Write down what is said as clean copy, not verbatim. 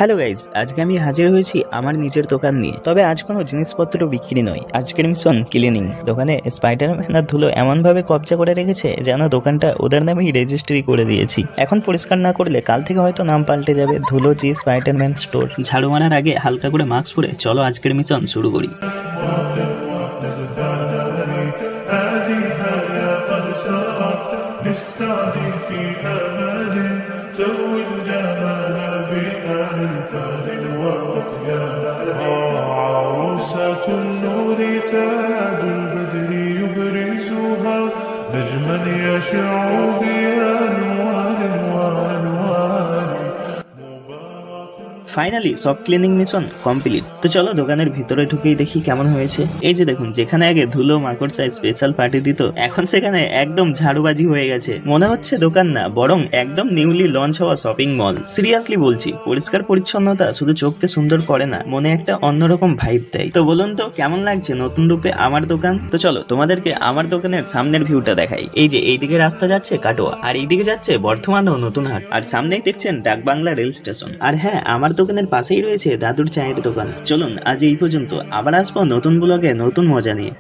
Hello guys, আজকে আমি হাজির হয়েছি আমার নিজের দোকান নিয়ে। তবে আজ কোনো জিনিসপত্র বিক্রি নয়, আজকের মিশন ক্লিনিং। দোকানে স্পাইডারম্যান আর ধুলো এমনভাবে কবজা করে রেখেছে যেন দোকানটা ওদের নামেই রেজিস্ট্রি করে দিয়েছি। এখন পরিষ্কার না করলে কাল থেকে হয়তো নাম পাল্টে যাবে ধুলো জি স্পাইডারম্যান স্টোর। ঝাড়ু মারার আগে হালকা করে মাস্ক পরে চলো আজকের মিশন শুরু করি। عروسة النور تاج البدر يبرزها نجما يشع بأنوار وأنوار ফাইনালি সব ক্লিনিং মিশন কমপ্লিট। তো চলো দোকানের ভিতরে ঢুকেই দেখি কেমন হয়েছে। এই যে দেখুন, যেখানে আগে ধুলো মাকড় চাই স্পেশাল পার্টি দিত, এখন সেখানে একদম ঝাড়ুবাজি হয়ে গেছে। মনে হচ্ছে দোকান না, বরং একদম নিউলি লঞ্চ হওয়া শপিং মল। সিরিয়াসলি বলছি, পরিষ্কার পরিচ্ছন্নতা শুধু চোখকে সুন্দর করে না, মনে একটা অন্যরকম ভাইব দেয়। তো বলুন তো কেমন লাগছে নতুন রূপে আমার দোকান। তো চলো তোমাদেরকে আমার দোকানের সামনের ভিউটা দেখাই। এই যে এইদিকে রাস্তা যাচ্ছে কাটোয়া, আর এইদিকে যাচ্ছে বর্ধমান ও নতুন হাট, আর সামনেই দেখছেন ডাকবাংলা রেল স্টেশন। আর হ্যাঁ, আমার দোকানের পাশেই রয়েছে দাদুর চায়ের দোকান। চলুন আজ এই পর্যন্ত, আবার আসবো নতুন ব্লগে নতুন মজা নিয়ে।